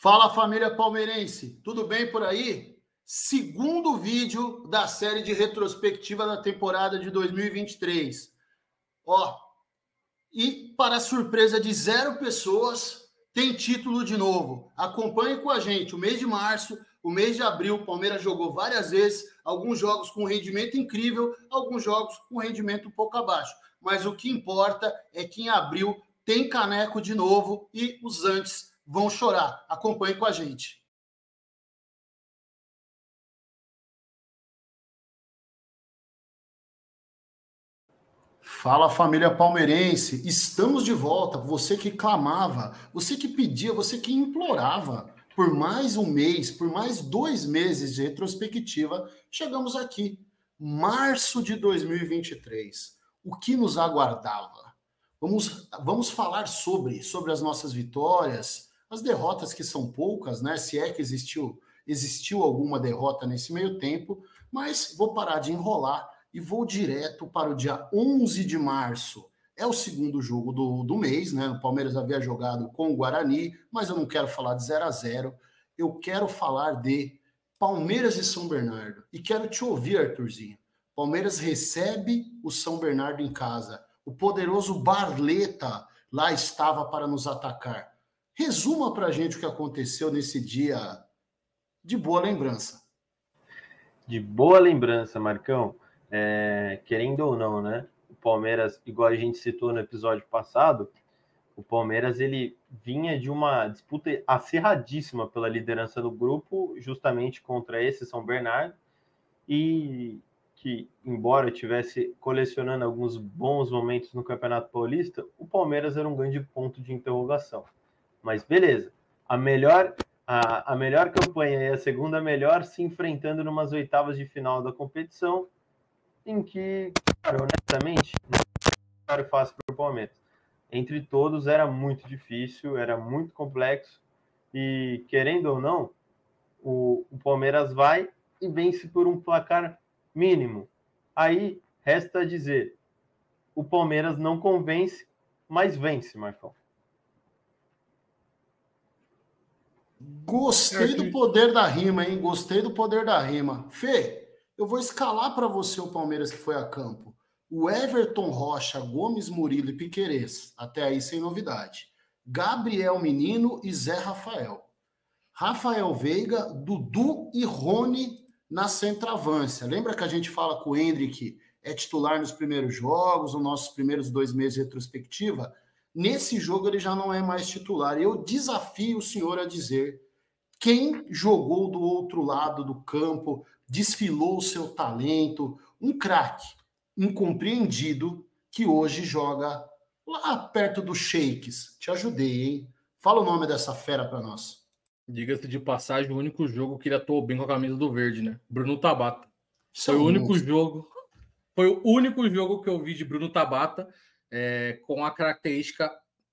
Fala, família palmeirense, tudo bem por aí? Segundo vídeo da série de retrospectiva da temporada de 2023. E para surpresa de 0 pessoas, tem título de novo. Acompanhe com a gente o mês de março, o mês de abril. O Palmeiras jogou várias vezes, alguns jogos com rendimento incrível, alguns jogos com rendimento um pouco abaixo. Mas o que importa é que em abril tem caneco de novo e os antes vão chorar. Acompanhe com a gente. Fala, família palmeirense, estamos de volta. Você que clamava, você que pedia, você que implorava por mais um mês, por mais 2 meses de retrospectiva, chegamos aqui, março de 2023. O que nos aguardava? Vamos falar sobre as nossas vitórias, as derrotas que são poucas, né? Se é que existiu alguma derrota nesse meio tempo, mas vou parar de enrolar e vou direto para o dia 11 de março. É o segundo jogo do mês, né? O Palmeiras havia jogado com o Guarani, mas eu não quero falar de 0-0. Eu quero falar de Palmeiras e São Bernardo. E quero te ouvir, Arthurzinho. Palmeiras recebe o São Bernardo em casa. O poderoso Barleta lá estava para nos atacar. Resuma para a gente o que aconteceu nesse dia de boa lembrança. De boa lembrança, Marcão. Querendo ou não, né? O Palmeiras, igual a gente citou no episódio passado, o Palmeiras ele vinha de uma disputa acirradíssima pela liderança do grupo, justamente contra esse São Bernardo, e que, embora tivesse colecionando alguns bons momentos no Campeonato Paulista, o Palmeiras era um grande ponto de interrogação. Mas beleza, a melhor campanha e a segunda melhor se enfrentando numas oitavas de final da competição, em que, cara, honestamente, não era fácil para o Palmeiras. Entre todos era muito difícil, era muito complexo, e querendo ou não, o Palmeiras vai e vence por um placar mínimo. Aí resta dizer, o Palmeiras não convence, mas vence, Marcão. Gostei do poder da rima, hein? Gostei do poder da rima. Fê, eu vou escalar para você o Palmeiras que foi a campo. O Everton Rocha, Gomes, Murilo e Piquerez. Até aí sem novidade. Gabriel Menino e Zé Rafael. Rafael Veiga, Dudu e Rony na centroavância. Lembra que a gente fala que o Endrick é titular nos primeiros jogos, nos nossos primeiros 2 meses de retrospectiva? Nesse jogo ele já não é mais titular. Eu desafio o senhor a dizer quem jogou do outro lado do campo, desfilou o seu talento, um craque incompreendido que hoje joga lá perto dos Shakes. Te ajudei, hein? Fala o nome dessa fera para nós. Diga-se de passagem, o único jogo que ele atuou bem com a camisa do verde, né? Bruno Tabata. Foi o único jogo que eu vi de Bruno Tabata com a característica,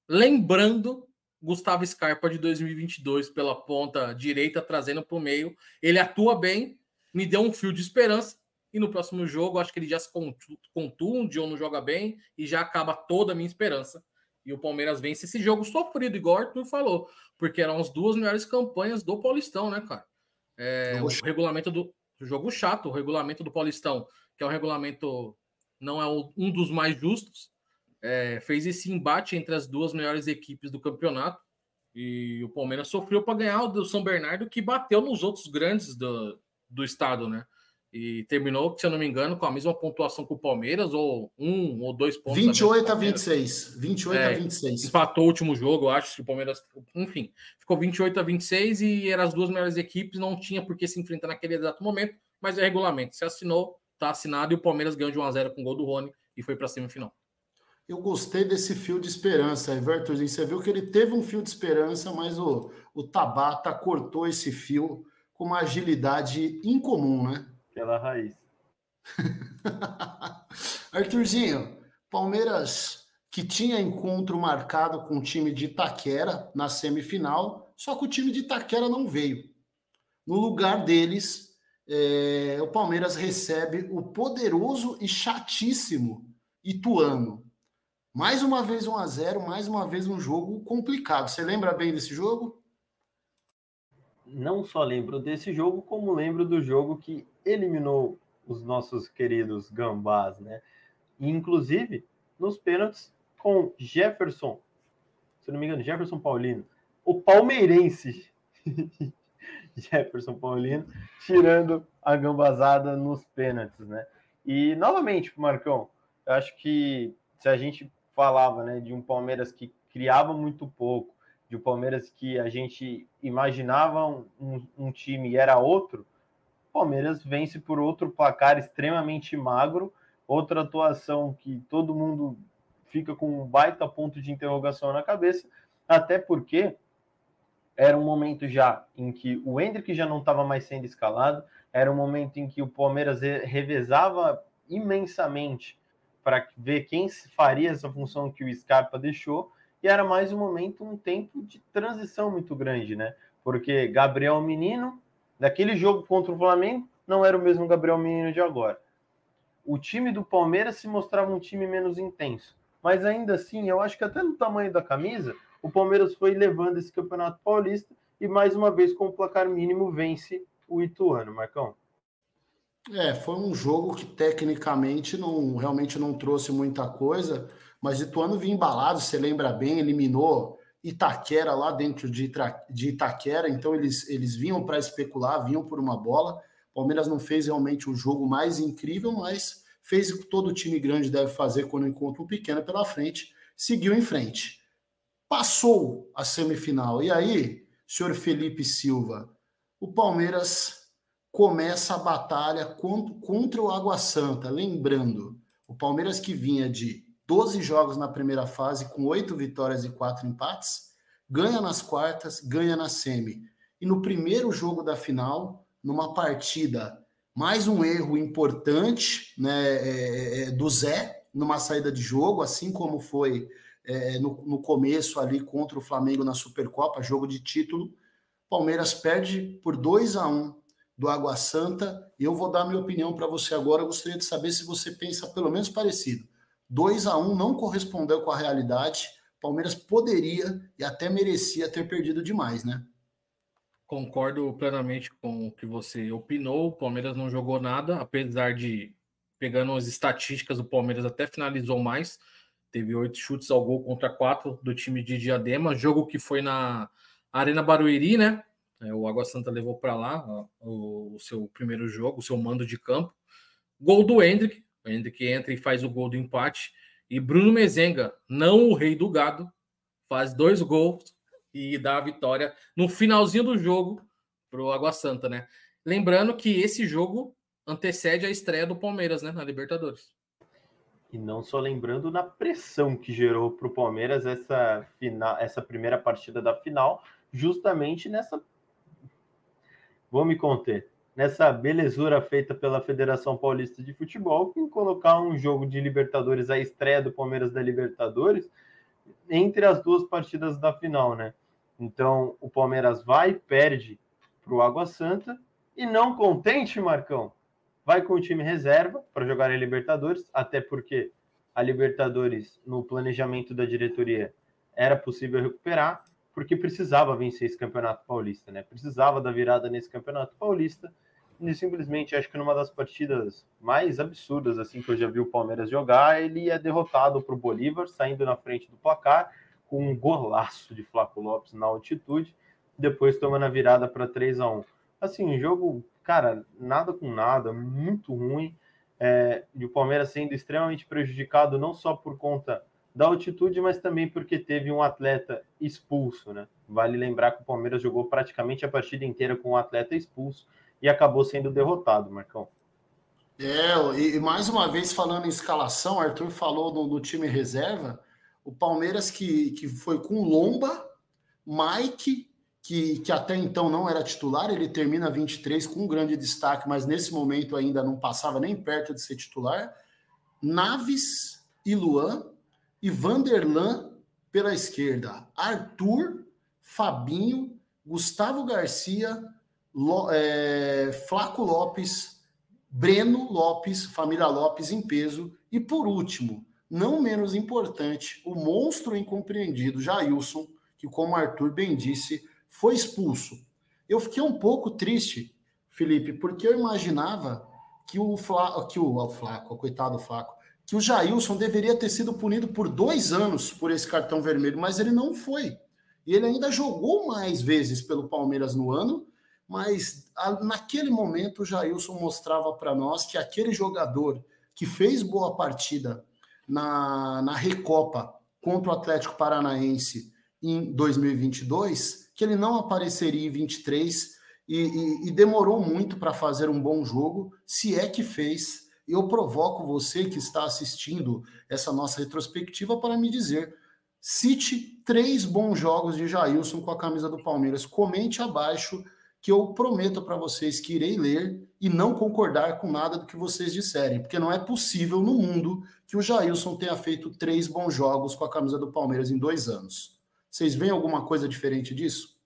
lembrando Gustavo Scarpa de 2022 pela ponta direita, trazendo para o meio. Ele atua bem, me deu um fio de esperança, e no próximo jogo acho que ele já se contunde ou não joga bem e já acaba toda a minha esperança. E o Palmeiras vence esse jogo sofrido, igual o Arthur falou, porque eram as 2 melhores campanhas do Paulistão, né, cara? O regulamento do jogo chato, o regulamento do Paulistão, que é um regulamento, não é um dos mais justos, fez esse embate entre as 2 melhores equipes do campeonato, e o Palmeiras sofreu para ganhar o do São Bernardo, que bateu nos outros grandes do estado, né? E terminou, se eu não me engano, com a mesma pontuação que o Palmeiras, ou 1 ou 2 pontos. 28-26. 28-26. Empatou o último jogo, eu acho, que o Palmeiras... Enfim, ficou 28-26 e eram as 2 melhores equipes, não tinha por que se enfrentar naquele exato momento, mas é regulamento. Se assinou, tá assinado, e o Palmeiras ganhou de 1-0 com o gol do Rony e foi para a semifinal. Eu gostei desse fio de esperança, Everton. Você viu que ele teve um fio de esperança, mas o Tabata cortou esse fio com uma agilidade incomum, né? Pela raiz. Arthurzinho, Palmeiras que tinha encontro marcado com o time de Itaquera na semifinal, só que o time de Itaquera não veio. No lugar deles, o Palmeiras recebe o poderoso e chatíssimo Ituano. Mais uma vez 1-0, mais uma vez um jogo complicado. Você lembra bem desse jogo? não só lembro desse jogo, como lembro do jogo que eliminou os nossos queridos Gambás, né? E, inclusive, nos pênaltis com Jefferson, se não me engano, Jefferson Paulino, o palmeirense Jefferson Paulino, tirando a gambazada nos pênaltis, né? E, novamente, Marcão, eu acho que se a gente falava, né, de um Palmeiras que criava muito pouco, de um Palmeiras que a gente imaginava um time e era outro, o Palmeiras vence por outro placar extremamente magro, outra atuação que todo mundo fica com um baita ponto de interrogação na cabeça, até porque era um momento já em que o Endrick já não estava mais sendo escalado, era um momento em que o Palmeiras revezava imensamente para ver quem faria essa função que o Scarpa deixou, e era mais um momento, um tempo de transição muito grande, né? Porque Gabriel Menino, daquele jogo contra o Flamengo, não era o mesmo Gabriel Menino de agora. O time do Palmeiras se mostrava um time menos intenso, mas ainda assim, eu acho que até no tamanho da camisa, o Palmeiras foi levando esse Campeonato Paulista e mais uma vez com o placar mínimo vence o Ituano, Marcão. Foi um jogo que tecnicamente realmente não trouxe muita coisa, mas Ituano vinha embalado, você lembra bem, eliminou Itaquera lá dentro de Itaquera, então eles vinham para especular, vinham por uma bola. O Palmeiras não fez realmente o jogo mais incrível, mas fez o que todo time grande deve fazer quando encontra um pequeno pela frente, seguiu em frente. Passou a semifinal. E aí, senhor Felipe Silva, o Palmeiras começa a batalha contra o Água Santa. Lembrando, o Palmeiras que vinha de 12 jogos na primeira fase, com 8 vitórias e 4 empates, ganha nas quartas, ganha na semi. E no primeiro jogo da final, numa partida, mais um erro importante, né, do Zé, numa saída de jogo, assim como foi no começo ali contra o Flamengo na Supercopa, jogo de título. Palmeiras perde por 2-1 do Água Santa, e eu vou dar minha opinião para você agora. Eu gostaria de saber se você pensa pelo menos parecido. 2-1 não correspondeu com a realidade. Palmeiras poderia e até merecia ter perdido demais, né? Concordo plenamente com o que você opinou. O Palmeiras não jogou nada, apesar de, pegando as estatísticas, o Palmeiras até finalizou mais. Teve 8 chutes ao gol contra 4 do time de Diadema. Jogo que foi na Arena Barueri, né? O Água Santa levou para lá o seu primeiro jogo, o seu mando de campo. Gol do Endrick. O Endrick entra e faz o gol do empate. E Bruno Mezenga, não o rei do gado, faz 2 gols e dá a vitória no finalzinho do jogo para o Água Santa, né? Lembrando que esse jogo antecede a estreia do Palmeiras, né, na Libertadores. E não só lembrando na pressão que gerou para o Palmeiras essa primeira partida da final, justamente nessa... Vou me conter. Nessa belezura feita pela Federação Paulista de Futebol, em colocar um jogo de Libertadores, a estreia do Palmeiras da Libertadores, entre as duas partidas da final, né? Então, o Palmeiras vai e perde para o Água Santa, e não contente, Marcão, vai com o time reserva para jogar a Libertadores, até porque a Libertadores, no planejamento da diretoria, era possível recuperar, porque precisava vencer esse Campeonato Paulista, né? Precisava da virada nesse Campeonato Paulista, e simplesmente, acho que numa das partidas mais absurdas assim que eu já vi o Palmeiras jogar, ele é derrotado para o Bolívar, saindo na frente do placar, com um golaço de Flaco Lopes na altitude, depois tomando a virada para 3-1. Assim, um jogo, cara, nada com nada, muito ruim, e o Palmeiras sendo extremamente prejudicado, não só por conta da altitude, mas também porque teve um atleta expulso, né? Vale lembrar que o Palmeiras jogou praticamente a partida inteira com um atleta expulso e acabou sendo derrotado, Marcão. E mais uma vez falando em escalação, Arthur falou do time reserva, o Palmeiras que foi com Lomba, Mike, que até então não era titular, ele termina 23 com um grande destaque, mas nesse momento ainda não passava nem perto de ser titular, Naves e Luan, e Vanderlan pela esquerda, Arthur, Fabinho, Gustavo Garcia, Flaco Lopes, Breno Lopes, família Lopes em peso, e por último, não menos importante, o monstro incompreendido Jailson, que como Arthur bem disse, foi expulso. Eu fiquei um pouco triste, Felipe, porque eu imaginava que o Flaco, coitado do Flaco, que o Jailson deveria ter sido punido por 2 anos por esse cartão vermelho, mas ele não foi. E ele ainda jogou mais vezes pelo Palmeiras no ano, mas naquele momento o Jailson mostrava para nós que aquele jogador que fez boa partida na Recopa contra o Atlético Paranaense em 2022, que ele não apareceria em 23 e demorou muito para fazer um bom jogo, se é que fez. Eu provoco você que está assistindo essa nossa retrospectiva para me dizer, cite 3 bons jogos de Jailson com a camisa do Palmeiras. Comente abaixo que eu prometo para vocês que irei ler e não concordar com nada do que vocês disserem, porque não é possível no mundo que o Jailson tenha feito 3 bons jogos com a camisa do Palmeiras em 2 anos. Vocês veem alguma coisa diferente disso?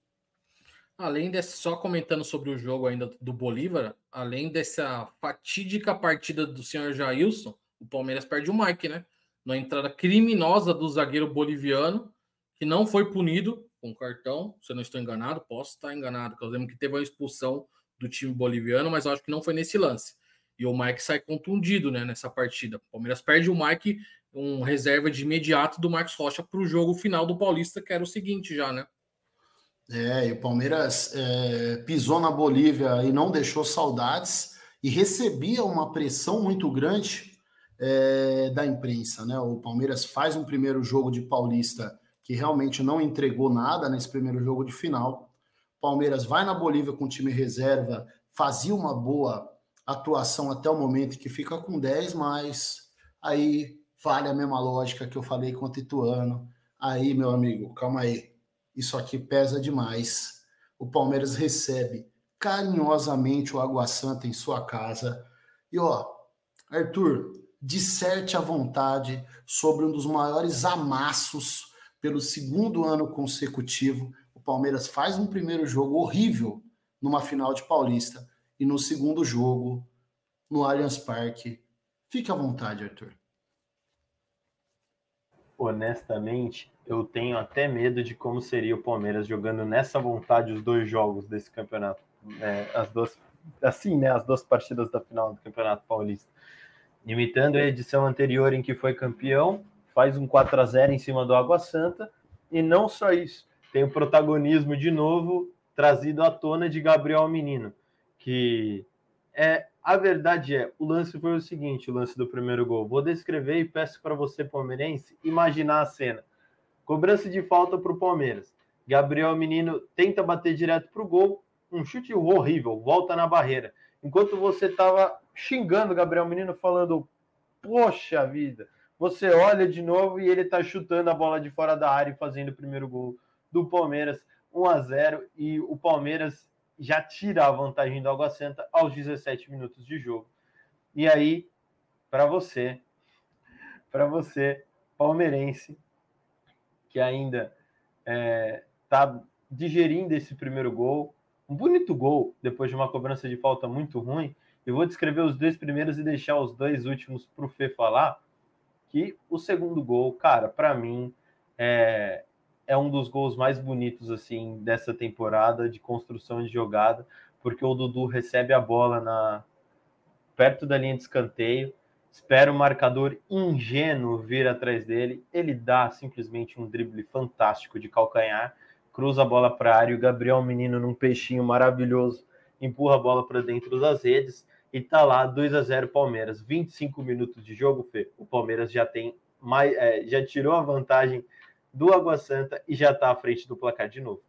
Além desse, só comentando sobre o jogo ainda do Bolívar, além dessa fatídica partida do senhor Jailson, o Palmeiras perde o Mike, né? Na entrada criminosa do zagueiro boliviano, que não foi punido com cartão, se eu não estou enganado, posso estar enganado, porque eu lembro que teve uma expulsão do time boliviano, mas eu acho que não foi nesse lance. E o Mike sai contundido, né, nessa partida. O Palmeiras perde o Mike, um reserva de imediato do Marcos Rocha para o jogo final do Paulista, que era o seguinte já, né? E o Palmeiras pisou na Bolívia e não deixou saudades e recebia uma pressão muito grande da imprensa, né? O Palmeiras faz um primeiro jogo de Paulista que realmente não entregou nada nesse primeiro jogo de final. O Palmeiras vai na Bolívia com o time reserva, fazia uma boa atuação até o momento que fica com 10, mas aí vale a mesma lógica que eu falei com o Ituano. Aí, meu amigo, calma aí. Isso aqui pesa demais. O Palmeiras recebe carinhosamente o Água Santa em sua casa. E, Arthur, disserte à vontade sobre um dos maiores amassos pelo 2º ano consecutivo. O Palmeiras faz um primeiro jogo horrível numa final de Paulista e no segundo jogo, no Allianz Parque. Fique à vontade, Arthur. Honestamente, eu tenho até medo de como seria o Palmeiras jogando nessa vontade os 2 jogos desse campeonato. As 2 partidas da final do Campeonato Paulista. Imitando a edição anterior em que foi campeão, faz um 4-0 em cima do Água Santa, e não só isso, tem o protagonismo de novo trazido à tona de Gabriel Menino, que a verdade o lance foi o seguinte, o lance do primeiro gol. Vou descrever e peço para você, palmeirense, imaginar a cena. Cobrança de falta para o Palmeiras. Gabriel Menino tenta bater direto para o gol, um chute horrível, volta na barreira. Enquanto você estava xingando o Gabriel Menino, falando, poxa vida, você olha de novo e ele está chutando a bola de fora da área e fazendo o primeiro gol do Palmeiras, 1-0, e o Palmeiras já tira a vantagem do Água Santa aos 17 minutos de jogo. E aí, para você, palmeirense, que ainda está digerindo esse primeiro gol, um bonito gol, depois de uma cobrança de falta muito ruim, eu vou descrever os 2 primeiros e deixar os 2 últimos para o Fê falar, que o segundo gol, cara, para mim, é um dos gols mais bonitos assim dessa temporada, de construção de jogada, porque o Dudu recebe a bola perto da linha de escanteio, espera o marcador ingênuo vir atrás dele, ele dá simplesmente um drible fantástico de calcanhar, cruza a bola para a área, o Gabriel Menino num peixinho maravilhoso empurra a bola para dentro das redes e tá lá 2-0 Palmeiras. 25 minutos de jogo, Fê, o Palmeiras já tem já tirou a vantagem do Água Santa e já está à frente do placar de novo.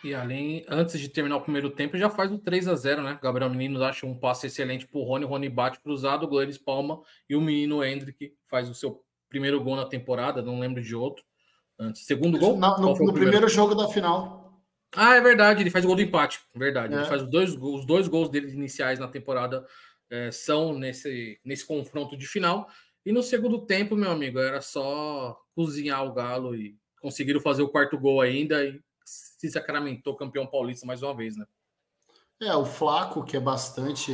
E antes de terminar o primeiro tempo, já faz o 3-0, né? Gabriel Menino acha um passe excelente pro Rony bate cruzado, o goleiro espalma e o menino Hendrick faz o seu primeiro gol na temporada, não lembro de outro. Segundo gol? No primeiro jogo da final. Ah, é verdade, ele faz o gol do empate, verdade. Ele faz os dois gols dele iniciais na temporada são nesse confronto de final. E no segundo tempo, meu amigo, era só cozinhar o Galo e conseguiram fazer o 4º gol ainda e se sacramentou campeão paulista mais uma vez, né? O Flaco, que é bastante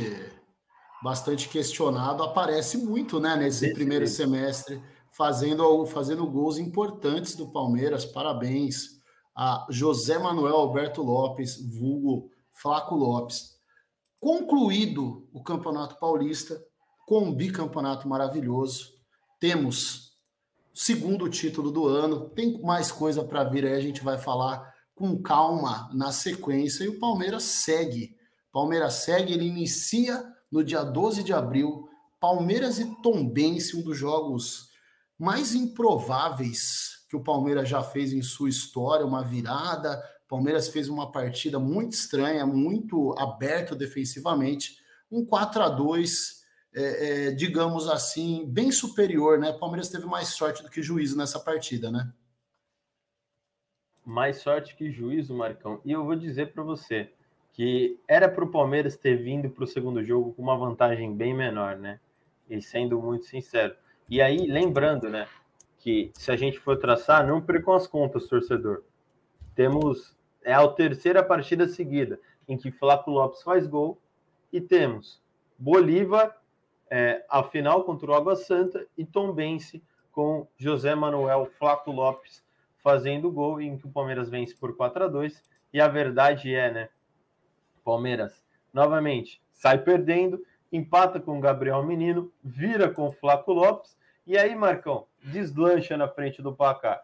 questionado, aparece muito, né, nesse primeiro semestre, fazendo gols importantes do Palmeiras. Parabéns a José Manuel Alberto Lopes, vulgo Flaco Lopes. Concluído o Campeonato Paulista, com um bicampeonato maravilhoso, temos o segundo título do ano, tem mais coisa para vir aí, a gente vai falar com calma na sequência, e o Palmeiras segue. Ele inicia no dia 12 de abril, Palmeiras e Tombense, um dos jogos mais improváveis que o Palmeiras já fez em sua história, uma virada. O Palmeiras fez uma partida muito estranha, muito aberto defensivamente, um 4-2, digamos assim, bem superior, né? O Palmeiras teve mais sorte do que juízo nessa partida, né? Mais sorte que juízo, Marcão. E eu vou dizer para você que era para o Palmeiras ter vindo para o segundo jogo com uma vantagem bem menor, né? E sendo muito sincero. E aí, lembrando, né, que se a gente for traçar, não percam as contas, torcedor. É a terceira partida seguida em que Flaco Lopes faz gol, e temos Bolívar, a final contra o Água Santa, e Tombense com José Manuel Flaco Lopes fazendo gol, em que o Palmeiras vence por 4-2. E a verdade é, né, Palmeiras novamente sai perdendo, empata com o Gabriel Menino, vira com o Flaco Lopes, e aí, Marcão, deslancha na frente do placar.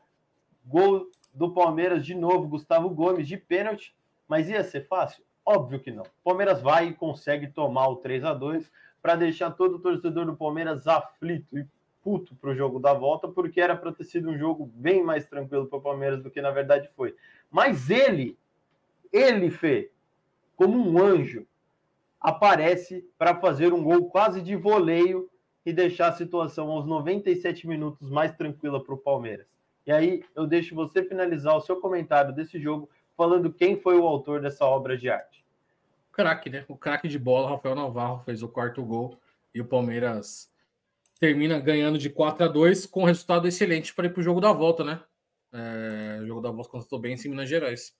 Gol do Palmeiras de novo, Gustavo Gomes, de pênalti, mas ia ser fácil? Óbvio que não. O Palmeiras vai e consegue tomar o 3-2 para deixar todo o torcedor do Palmeiras aflito e puto para o jogo da volta, porque era para ter sido um jogo bem mais tranquilo para o Palmeiras do que na verdade foi. Mas ele, Fê, como um anjo, aparece para fazer um gol quase de voleio e deixar a situação aos 97 minutos mais tranquila para o Palmeiras. E aí eu deixo você finalizar o seu comentário desse jogo falando quem foi o autor dessa obra de arte. O craque, né? O craque de bola, Rafael Navarro, fez o quarto gol e o Palmeiras termina ganhando de 4-2 com um resultado excelente para ir para o jogo da volta, né? O jogo da volta contra o Tombense em Minas Gerais.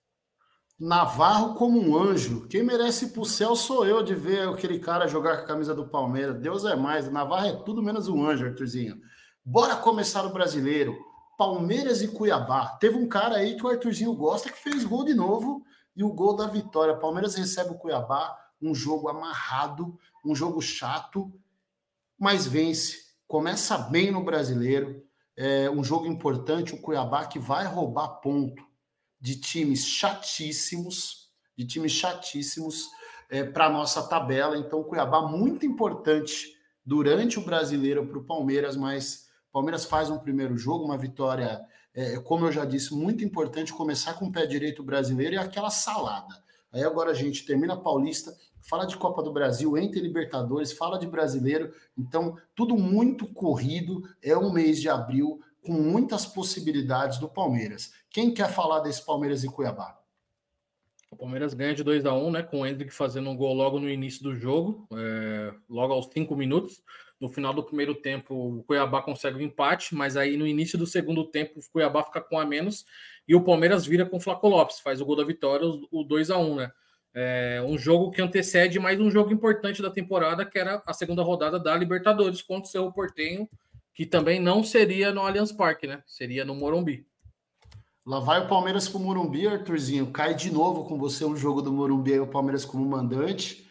Navarro como um anjo. Quem merece ir pro céu sou eu de ver aquele cara jogar com a camisa do Palmeiras. Deus é mais. Navarro é tudo menos um anjo, Arthurzinho. Bora começar o brasileiro. Palmeiras e Cuiabá. Teve um cara aí que o Arthurzinho gosta que fez gol de novo e o gol da vitória. Palmeiras recebe o Cuiabá, um jogo amarrado, um jogo chato, mas vence. Começa bem no brasileiro. Um jogo importante, o Cuiabá que vai roubar ponto de times chatíssimos para a nossa tabela. Então, Cuiabá muito importante durante o brasileiro para o Palmeiras, mas o Palmeiras faz um primeiro jogo, uma vitória, como eu já disse, muito importante começar com o pé direito brasileiro e aquela salada. Aí agora a gente termina a Paulista, fala de Copa do Brasil, entra em Libertadores, fala de brasileiro, então tudo muito corrido, é um mês de abril, com muitas possibilidades do Palmeiras. Quem quer falar desse Palmeiras e Cuiabá? O Palmeiras ganha de 2-1, né? Com o Endrick fazendo um gol logo no início do jogo, logo aos 5 minutos. No final do primeiro tempo, o Cuiabá consegue o empate, mas aí no início do segundo tempo, o Cuiabá fica com a menos e o Palmeiras vira com o Flaco Lopes, faz o gol da vitória, o 2-1, né? Um jogo que antecede mais um jogo importante da temporada, que era a segunda rodada da Libertadores contra o Cerro Porteño, que também não seria no Allianz Parque, né? Seria no Morumbi. Lá vai o Palmeiras pro Morumbi, Arthurzinho. Cai de novo com você um jogo do Morumbi aí, o Palmeiras como mandante.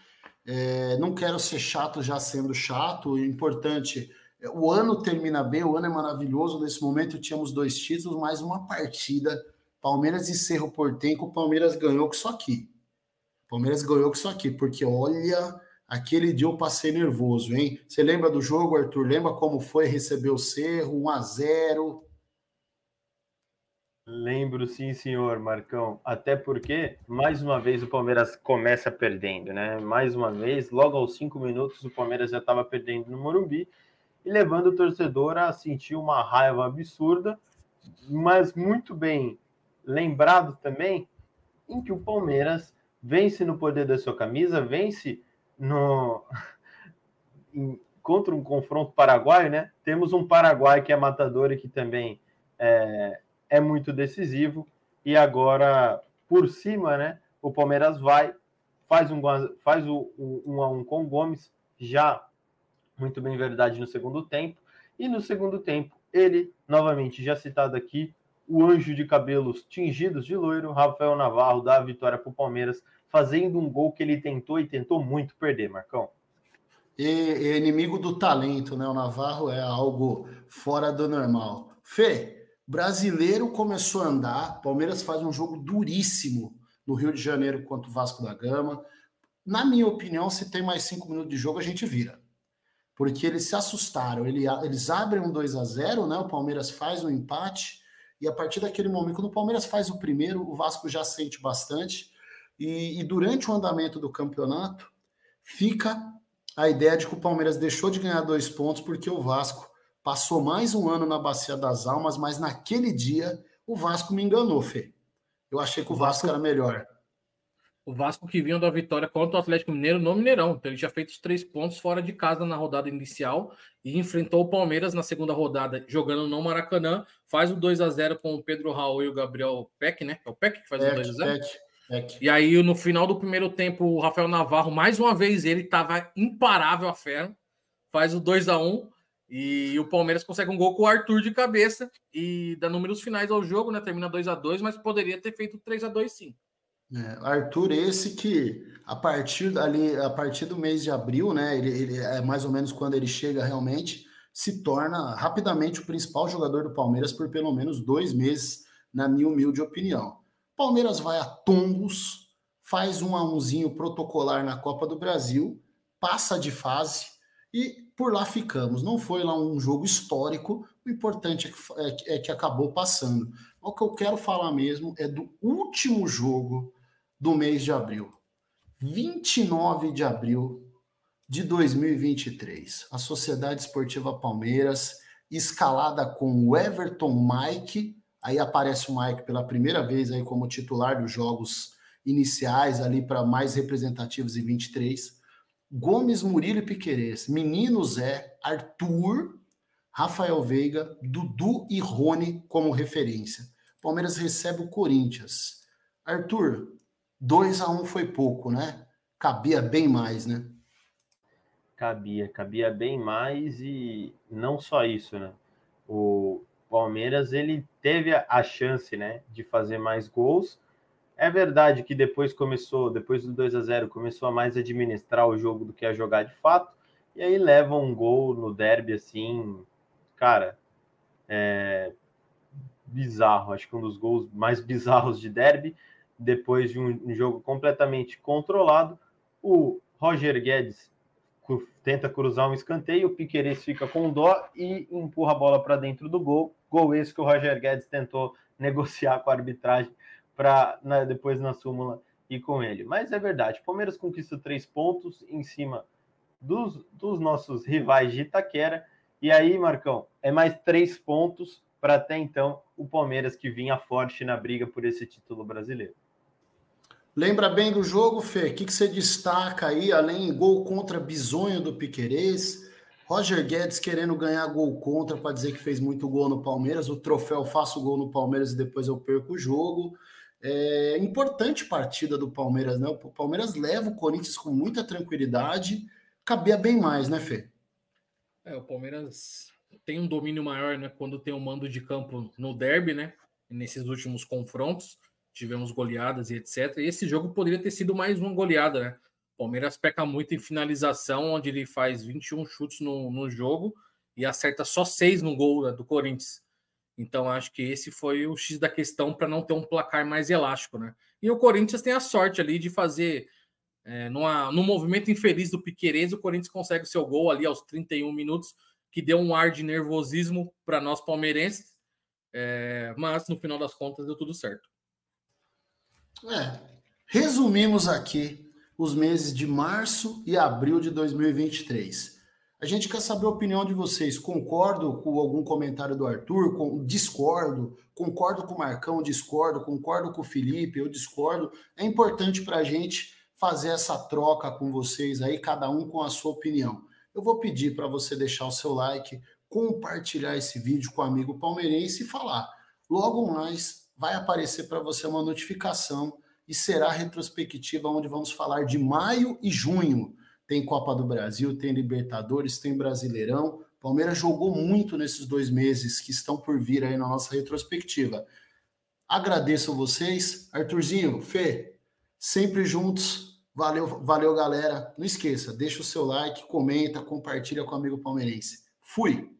Não quero ser chato já sendo chato. O importante, o ano termina bem, o ano é maravilhoso. Nesse momento tínhamos 2 títulos, mais uma partida. Palmeiras e Cerro Porteño, o Palmeiras ganhou com isso aqui. Porque olha, aquele dia eu passei nervoso, hein? Você lembra do jogo, Arthur? Lembra como foi receber o Cerro, 1-0? Lembro, sim, senhor, Marcão. Até porque, mais uma vez, o Palmeiras começa perdendo, né? Mais uma vez, logo aos 5 minutos, o Palmeiras já estava perdendo no Morumbi e levando o torcedor a sentir uma raiva absurda, mas muito bem lembrado também em que o Palmeiras vence no poder da sua camisa, vence contra um confronto paraguaio, né? Temos um Paraguai que é matador e que também é muito decisivo, e agora, por cima, né, o Palmeiras faz o 1-1 com o Gomes, já muito bem verdade no segundo tempo, e no segundo tempo, ele, novamente, já citado aqui, o anjo de cabelos tingidos de loiro, Rafael Navarro, dá a vitória para o Palmeiras, fazendo um gol que ele tentou e tentou muito perder, Marcão. E inimigo do talento, né? O Navarro é algo fora do normal. Fê, brasileiro começou a andar, Palmeiras faz um jogo duríssimo no Rio de Janeiro contra o Vasco da Gama. Na minha opinião, se tem mais 5 minutos de jogo, a gente vira. Porque eles se assustaram, eles abrem um 2-0, né? O Palmeiras faz um empate, e a partir daquele momento, quando o Palmeiras faz o primeiro, o Vasco já sente bastante, e durante o andamento do campeonato, fica a ideia de que o Palmeiras deixou de ganhar 2 pontos porque o Vasco passou mais um ano na Bacia das Almas, mas naquele dia o Vasco me enganou, Fê. Eu achei que o Vasco era melhor. O Vasco que vinha da vitória contra o Atlético Mineiro no Mineirão. Então ele tinha feito os 3 pontos fora de casa na rodada inicial e enfrentou o Palmeiras na segunda rodada, jogando no Maracanã. Faz o 2-0 com o Pedro Raul e o Gabriel Peck, né? É o Peck que faz o 2-0? Peck. E aí, no final do primeiro tempo, o Rafael Navarro, mais uma vez, ele estava imparável a ferro. Faz o 2-1 e o Palmeiras consegue um gol com o Arthur de cabeça e dá números finais ao jogo, né? Termina 2-2, mas poderia ter feito 3-2 sim. Arthur, esse que a partir do mês de abril, né, ele é mais ou menos quando ele chega realmente, se torna rapidamente o principal jogador do Palmeiras por pelo menos 2 meses, na minha humilde opinião. Palmeiras vai a tombos, faz 1-1zinho protocolar na Copa do Brasil, passa de fase e por lá ficamos. Não foi lá um jogo histórico, o importante é que acabou passando. O que eu quero falar mesmo é do último jogo do mês de abril. 29 de abril de 2023. A Sociedade Esportiva Palmeiras, escalada com o Everton Mike, aí aparece o Mike pela primeira vez aí como titular dos jogos iniciais, ali para mais representativos em 23. Gomes, Murilo e Piquerez, Menino Zé, Arthur, Rafael Veiga, Dudu e Rony como referência. Palmeiras recebe o Corinthians. Arthur, 2-1 foi pouco, né? Cabia bem mais, né? Cabia bem mais e não só isso, né? O Palmeiras, ele teve a chance, né, de fazer mais gols. É verdade que depois do 2-0, começou a mais administrar o jogo do que a jogar de fato, e aí leva um gol no derby, assim, cara, bizarro, acho que um dos gols mais bizarros de derby, depois de um jogo completamente controlado. O Roger Guedes tenta cruzar um escanteio, o Piquerez fica com dó e empurra a bola para dentro do gol. Gol esse que o Roger Guedes tentou negociar com a arbitragem para depois na súmula ir com ele. Mas é verdade, o Palmeiras conquista 3 pontos em cima dos nossos rivais de Itaquera. E aí, Marcão, é mais 3 pontos para até então o Palmeiras que vinha forte na briga por esse título brasileiro. Lembra bem do jogo, Fê? O que você destaca aí, além gol contra bizonho do Piquerez, Roger Guedes querendo ganhar gol contra para dizer que fez muito gol no Palmeiras, o troféu faço gol no Palmeiras e depois eu perco o jogo. Importante partida do Palmeiras, né? O Palmeiras leva o Corinthians com muita tranquilidade, cabia bem mais, né, Fê? O Palmeiras tem um domínio maior, né, quando tem um mando de campo no derby, né, nesses últimos confrontos. Tivemos goleadas e etc. E esse jogo poderia ter sido mais uma goleada, né? O Palmeiras peca muito em finalização, onde ele faz 21 chutes no jogo e acerta só 6 no gol, né, do Corinthians. Então, acho que esse foi o X da questão para não ter um placar mais elástico, né? E o Corinthians tem a sorte ali de fazer, num movimento infeliz do Piquerez, o Corinthians consegue o seu gol ali aos 31 minutos, que deu um ar de nervosismo para nós palmeirenses, mas no final das contas deu tudo certo. Resumimos aqui os meses de março e abril de 2023. A gente quer saber a opinião de vocês. Concordo com algum comentário do Arthur? Discordo? Concordo com o Marcão? Discordo? Concordo com o Felipe? Eu discordo. É importante para a gente fazer essa troca com vocês aí, cada um com a sua opinião. Eu vou pedir para você deixar o seu like, compartilhar esse vídeo com o amigo palmeirense e falar. Logo mais vai aparecer para você uma notificação e será a retrospectiva onde vamos falar de maio e junho. Tem Copa do Brasil, tem Libertadores, tem Brasileirão. Palmeiras jogou muito nesses 2 meses que estão por vir aí na nossa retrospectiva. Agradeço a vocês. Arthurzinho, Fê, sempre juntos. Valeu, galera. Não esqueça, deixa o seu like, comenta, compartilha com o amigo palmeirense. Fui!